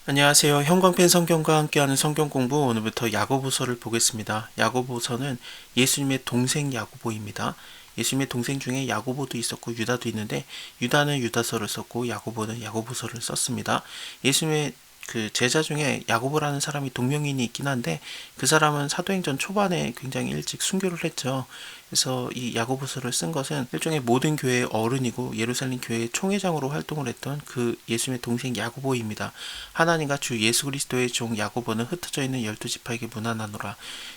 안녕하세요. 형광펜 성경과 함께하는 성경 공부 오늘부터 야고보서를 보겠습니다. 야고보서는 예수님의 동생 야고보입니다. 예수님의 동생 중에 야고보도 있었고 유다도 있는데 유다는 유다서를 썼고 야고보는 야고보서를 썼습니다. 예수님의 그 제자 중에 야고보라는 사람이 동명이인이 있긴 한데 그 사람은 사도행전 초반에 굉장히 일찍 순교를 했죠. 그래서 이 야고보서를 쓴 것은 일종의 모든 교회의 어른이고 예루살렘 교회의 총회장으로 활동을 했던 그 예수님의 동생 야고보입니다. 하나님과 주 예수 그리스도의 종 야고보는 흩어져 있는 12지파에게 문안하노라.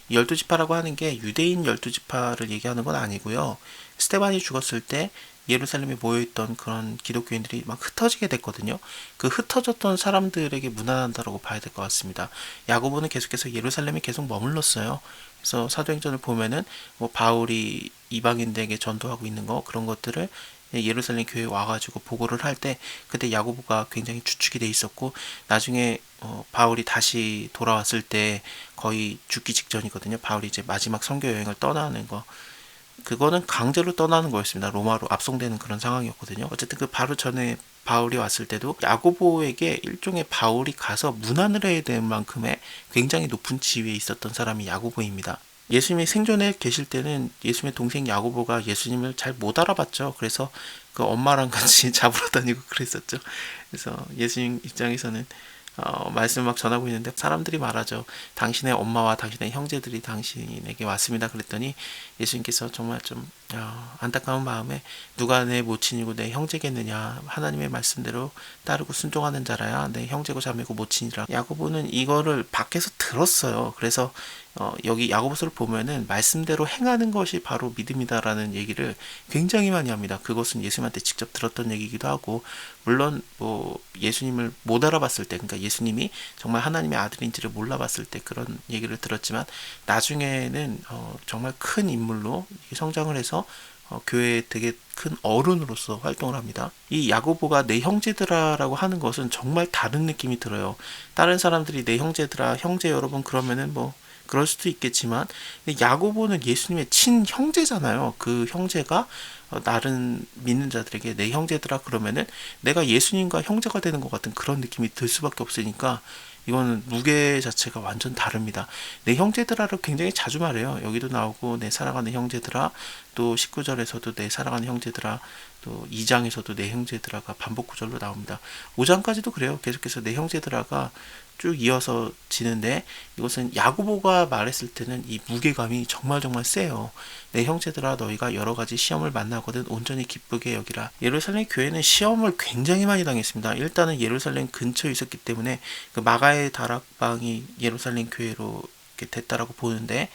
이 12지파라고 하는 게 유대인 12지파를 얘기하는 건 아니고요. 스데반이 죽었을 때 예루살렘에 모여있던 그런 기독교인들이 막 흩어지게 됐거든요. 그 흩어졌던 사람들에게 문안한다라고 봐야 될 것 같습니다. 야고보는 계속해서 예루살렘에 계속 머물렀어요. 그래서 사도행전을 보면은 뭐 바울이 이방인들에게 전도하고 있는 거 그런 것들을 예루살렘 교회에 와가지고 보고를 할 때 그때 야고보가 굉장히 주축이 돼 있었고 나중에 바울이 다시 돌아왔을 때 거의 죽기 직전이거든요. 바울이 이제 마지막 선교 여행을 떠나는 거 그거는 강제로 떠나는 거였습니다. 로마로 압송되는 그런 상황이었거든요. 어쨌든 그 바로 전에 바울이 왔을 때도 야고보에게 일종의 바울이 가서 문안을 해야 될 만큼의 굉장히 높은 지위에 있었던 사람이 야고보입니다. 예수님이 생존에 계실 때는 예수님의 동생 야고보가 예수님을 잘 못 알아봤죠. 그래서 그 엄마랑 같이 잡으러 다니고 그랬었죠. 그래서 예수님 입장에서는 말씀 막 전하고 있는데 사람들이 말하죠. 당신의 엄마와 당신의 형제들이 당신에게 왔습니다. 그랬더니 예수님께서 정말 좀 안타까운 마음에 누가 내 모친이고 내 형제겠느냐 하나님의 말씀대로 따르고 순종하는 자라야 내 형제고 자매고 모친이라. 야고보는 이거를 밖에서 들었어요. 그래서 여기 야고보서를 보면은 말씀대로 행하는 것이 바로 믿음이다라는 얘기를 굉장히 많이 합니다. 그것은 예수님한테 직접 들었던 얘기이기도 하고 물론 뭐 예수님을 못 알아봤을 때 그러니까 예수님이 정말 하나님의 아들인지를 몰라봤을 때 그런 얘기를 들었지만 나중에는 정말 큰 인물로 성장을 해서 교회에 되게 큰 어른으로서 활동을 합니다. 이 야고보가 내 형제들아라고 하는 것은 정말 다른 느낌이 들어요. 다른 사람들이 내 형제들아, 형제 여러분 그러면은 뭐 그럴 수도 있겠지만 야고보는 예수님의 친형제잖아요. 그 형제가 다른 믿는 자들에게 내 형제들아 그러면은 내가 예수님과 형제가 되는 것 같은 그런 느낌이 들 수밖에 없으니까 이거는 무게 자체가 완전 다릅니다. 내 형제들아를 굉장히 자주 말해요. 여기도 나오고 내 사랑하는 형제들아, 또 19절에서도 내 사랑하는 형제들아, 또 2장에서도 내 형제들아가 반복 구절로 나옵니다. 5장까지도 그래요. 계속해서 내 형제들아가 쭉 이어서 지는데 이것은 야고보가 말했을 때는 이 무게감이 정말 정말 세요. 내 형제들아 너희가 여러 가지 시험을 만나거든 온전히 기쁘게 여기라. 예루살렘 교회는 시험을 굉장히 많이 당했습니다. 일단은 예루살렘 근처에 있었기 때문에 그 마가의 다락방이 예루살렘 교회로 이렇게 됐다라고 보는데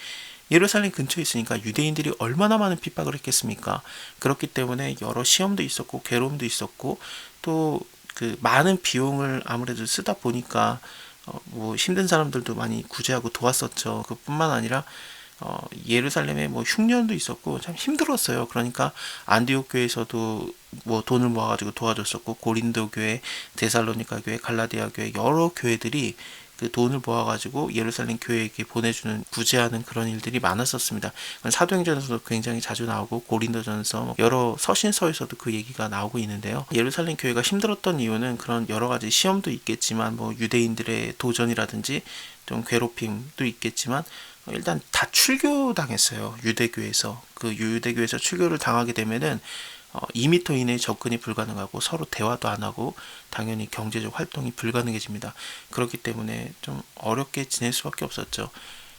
예루살렘 근처에 있으니까 유대인들이 얼마나 많은 핍박을 했겠습니까? 그렇기 때문에 여러 시험도 있었고 괴로움도 있었고 또 그 많은 비용을 아무래도 쓰다 보니까 뭐 힘든 사람들도 많이 구제하고 도왔었죠. 그뿐만 아니라 예루살렘에 뭐 흉년도 있었고 참 힘들었어요. 그러니까 안디옥 교회에서도 뭐 돈을 모아가지고 도와줬었고 고린도 교회, 데살로니가 교회, 갈라디아 교회 여러 교회들이 그 돈을 모아가지고 예루살렘 교회에게 보내주는 구제하는 그런 일들이 많았었습니다. 사도행전에서도 굉장히 자주 나오고 고린도전서 여러 서신서에서도 그 얘기가 나오고 있는데요. 예루살렘 교회가 힘들었던 이유는 그런 여러 가지 시험도 있겠지만 뭐 유대인들의 도전이라든지 좀 괴롭힘도 있겠지만 일단 다 출교당했어요. 유대교에서. 그 유대교에서 출교를 당하게 되면은 2m 이내에 접근이 불가능하고 서로 대화도 안 하고 당연히 경제적 활동이 불가능해집니다. 그렇기 때문에 좀 어렵게 지낼 수밖에 없었죠.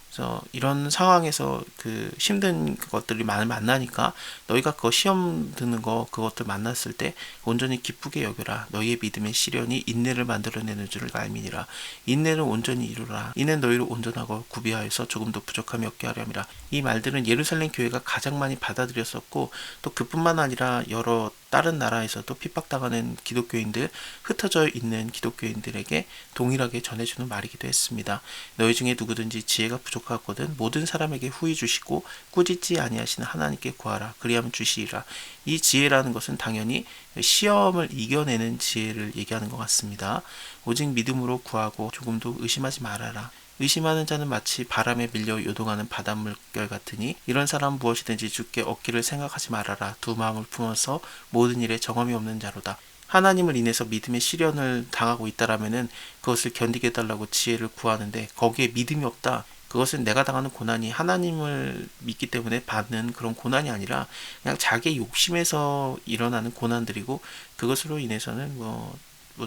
그래서 이런 상황에서 그 힘든 것들이 많이 만나니까 너희가 그 시험 드는 거 그것들 만났을 때 온전히 기쁘게 여겨라. 너희의 믿음의 시련이 인내를 만들어내는 줄을 알미니라. 인내를 온전히 이루라. 이는 너희를 온전하고 구비하여서 조금도 부족함이 없게 하려 함이라. 이 말들은 예루살렘 교회가 가장 많이 받아들였었고 또 그뿐만 아니라 여러 다른 나라에서도 핍박당하는 기독교인들, 흩어져 있는 기독교인들에게 동일하게 전해주는 말이기도 했습니다. 너희 중에 누구든지 지혜가 부족하거든 모든 사람에게 후히 주시고 꾸짖지 아니하시는 하나님께 구하라. 그리하면 주시리라. 이 지혜라는 것은 당연히 시험을 이겨내는 지혜를 얘기하는 것 같습니다. 오직 믿음으로 구하고 조금도 의심하지 말아라. 의심하는 자는 마치 바람에 밀려 요동하는 바닷물결 같으니 이런 사람 무엇이든지 주께 얻기를 생각하지 말아라. 두 마음을 품어서 모든 일에 정함이 없는 자로다. 하나님을 인해서 믿음의 시련을 당하고 있다라면은 그것을 견디게 해달라고 지혜를 구하는데 거기에 믿음이 없다. 그것은 내가 당하는 고난이 하나님을 믿기 때문에 받는 그런 고난이 아니라 그냥 자기의 욕심에서 일어나는 고난들이고 그것으로 인해서는 뭐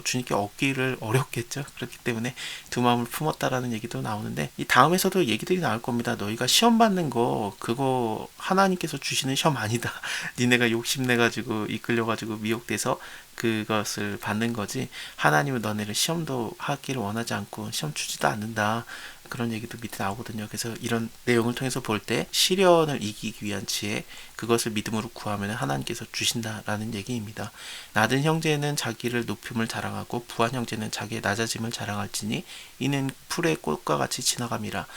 주님께 얻기를 어렵겠죠. 그렇기 때문에 두 마음을 품었다라는 얘기도 나오는데 이 다음에서도 얘기들이 나올 겁니다. 너희가 시험 받는 거 그거 하나님께서 주시는 시험 아니다. 니네가 욕심내 가지고 이끌려 가지고 미혹돼서 그것을 받는 거지. 하나님은 너네를 시험도 하기를 원하지 않고 시험 주지도 않는다. 그런 얘기도 밑에 나오거든요. 그래서 이런 내용을 통해서 볼 때 시련을 이기기 위한 지혜, 그것을 믿음으로 구하면 하나님께서 주신다라는 얘기입니다. 낮은 형제는 자기를 높임을 자랑하고 부한 형제는 자기의 낮아짐을 자랑할지니 이는 풀의 꽃과 같이 지나감이라.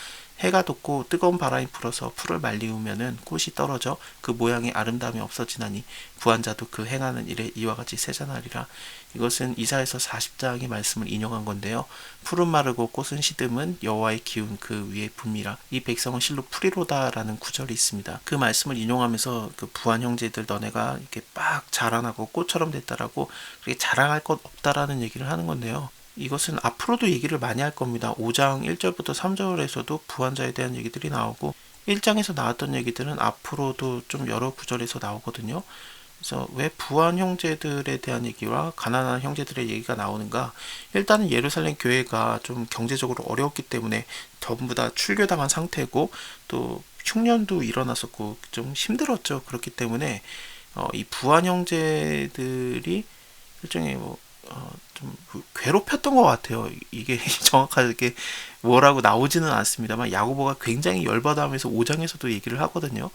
해가 돋고 뜨거운 바람이 불어서 풀을 말리우면은 꽃이 떨어져 그 모양의 아름다움이 없어지나니 부한 자도 그 행하는 일에 이와 같이 세잔하리라. 이것은 이사야서 40장의 말씀을 인용한 건데요. 풀은 마르고 꽃은 시듬은 여호와의 기운 그 위에 붐이라. 이 백성은 실로 풀이로다라는 구절이 있습니다. 그 말씀을 인용하면서 그 부한 형제들 너네가 이렇게 막 자라나고 꽃처럼 됐다라고 그렇게 자랑할 것 없다라는 얘기를 하는 건데요. 이것은 앞으로도 얘기를 많이 할 겁니다. 5장 1절부터 3절에서도 부한자에 대한 얘기들이 나오고 1장에서 나왔던 얘기들은 앞으로도 좀 여러 구절에서 나오거든요. 그래서 왜 부한 형제들에 대한 얘기와 가난한 형제들의 얘기가 나오는가? 일단은 예루살렘 교회가 좀 경제적으로 어려웠기 때문에 전부 다 출교당한 상태고 또 흉년도 일어났었고 좀 힘들었죠. 그렇기 때문에 이 부한 형제들이 일종의 좀 괴롭혔던 것 같아요. 이게 정확하게 뭐라고 나오지는 않습니다만 야고보가 굉장히 열받아하면서 5장에서도 얘기를 하거든요.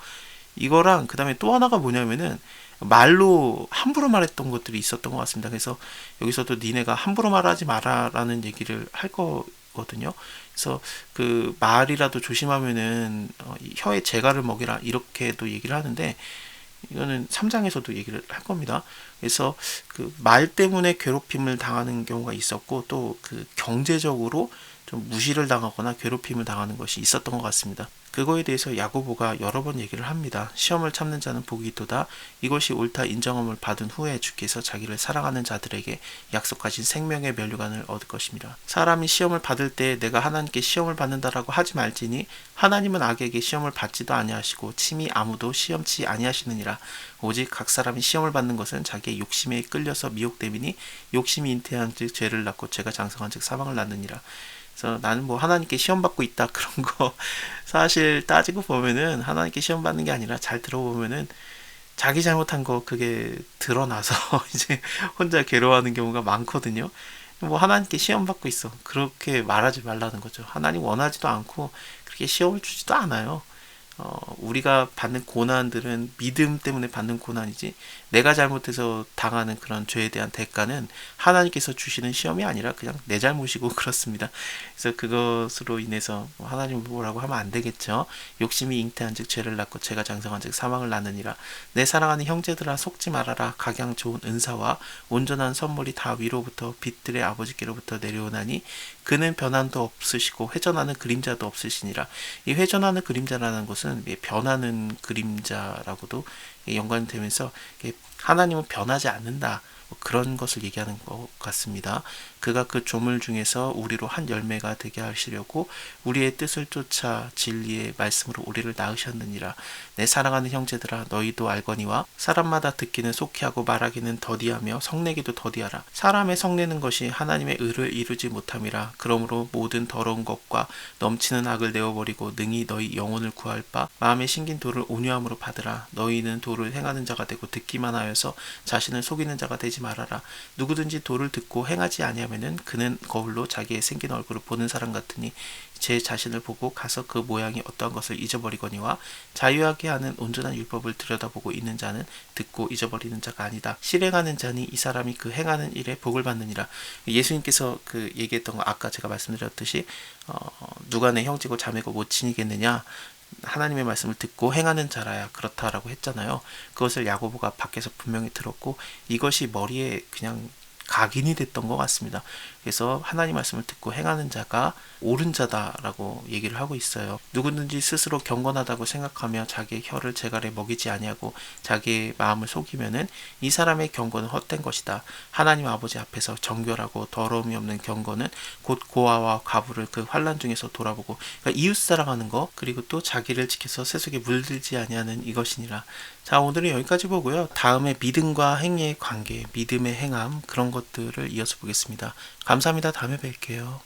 이거랑 그 다음에 또 하나가 뭐냐면은 말로 함부로 말했던 것들이 있었던 것 같습니다. 그래서 여기서도 니네가 함부로 말하지 마라라는 얘기를 할 거거든요. 그래서 그 말이라도 조심하면은 혀에 재갈을 먹이라 이렇게도 얘기를 하는데 이거는 3장에서도 얘기를 할 겁니다. 그래서 그 말 때문에 괴롭힘을 당하는 경우가 있었고 또 그 경제적으로 좀 무시를 당하거나 괴롭힘을 당하는 것이 있었던 것 같습니다. 그거에 대해서 야고보가 여러 번 얘기를 합니다. 시험을 참는 자는 복이 있도다. 이것이 옳다 인정함을 받은 후에 주께서 자기를 사랑하는 자들에게 약속하신 생명의 면류관을 얻을 것입니다. 사람이 시험을 받을 때 내가 하나님께 시험을 받는다라고 하지 말지니 하나님은 악에게 시험을 받지도 아니하시고 친히 아무도 시험치 아니하시느니라. 오직 각 사람이 시험을 받는 것은 자기의 욕심에 끌려서 미혹됨이니 욕심이 잉태한즉 죄를 낳고 죄가 장성한즉 사망을 낳느니라. 그래서 나는 뭐 하나님께 시험 받고 있다 그런 거 사실 따지고 보면은 하나님께 시험 받는 게 아니라 잘 들어보면은 자기 잘못한 거 그게 드러나서 이제 혼자 괴로워하는 경우가 많거든요. 뭐 하나님께 시험 받고 있어 그렇게 말하지 말라는 거죠. 하나님 원하지도 않고 그렇게 시험을 주지도 않아요. 우리가 받는 고난들은 믿음 때문에 받는 고난이지 내가 잘못해서 당하는 그런 죄에 대한 대가는 하나님께서 주시는 시험이 아니라 그냥 내 잘못이고 그렇습니다. 그래서 그것으로 인해서 하나님 뭐라고 하면 안 되겠죠. 욕심이 잉태한즉 죄를 낳고 죄가 장성한즉 사망을 낳느니라. 내 사랑하는 형제들아 속지 말아라. 각양 좋은 은사와 온전한 선물이 다 위로부터 빛들의 아버지께로부터 내려오나니 그는 변함도 없으시고 회전하는 그림자도 없으시니라. 이 회전하는 그림자라는 것은 변하는 그림자라고도 연관이 되면서 하나님은 변하지 않는다. 그런 것을 얘기하는 것 같습니다. 그가 그 조물 중에서 우리로 한 열매가 되게 하시려고 우리의 뜻을 쫓아 진리의 말씀으로 우리를 낳으셨느니라. 내 사랑하는 형제들아 너희도 알거니와 사람마다 듣기는 속히 하고 말하기는 더디하며 성내기도 더디하라. 사람의 성내는 것이 하나님의 의를 이루지 못함이라. 그러므로 모든 더러운 것과 넘치는 악을 내어버리고 능히 너희 영혼을 구할 바 마음에 심긴 도를 온유함으로 받으라. 너희는 도를 행하는 자가 되고 듣기만 하여서 자신을 속이는 자가 되지 말아라. 누구든지 도를 듣고 행하지 아니하면은 그는 거울로 자기의 생긴 얼굴을 보는 사람 같으니 제 자신을 보고 가서 그 모양이 어떠한 것을 잊어버리거니와 자유하게 하는 온전한 율법을 들여다보고 있는 자는 듣고 잊어버리는 자가 아니다. 실행하는 자니 이 사람이 그 행하는 일에 복을 받느니라. 예수님께서 그 얘기했던 거 아까 제가 말씀드렸듯이 누가 내 형제고 자매고 모친이겠느냐. 하나님의 말씀을 듣고 행하는 자라야 그렇다라고 했잖아요. 그것을 야고보가 밖에서 분명히 들었고 이것이 머리에 그냥 각인이 됐던 것 같습니다. 그래서 하나님 말씀을 듣고 행하는 자가 옳은 자다라고 얘기를 하고 있어요. 누구든지 스스로 경건하다고 생각하며 자기의 혀를 제갈에 먹이지 아니하고 자기의 마음을 속이면은 이 사람의 경건은 헛된 것이다. 하나님 아버지 앞에서 정결하고 더러움이 없는 경건은 곧 고아와 과부를 그 환난 중에서 돌아보고, 그러니까 이웃 사랑하는 거, 그리고 또 자기를 지켜서 세속에 물들지 아니하는 이것이니라. 자, 오늘은 여기까지 보고요. 다음에 믿음과 행위의 관계, 믿음의 행함, 그런 것들을 이어서 보겠습니다. 감사합니다. 다음에 뵐게요.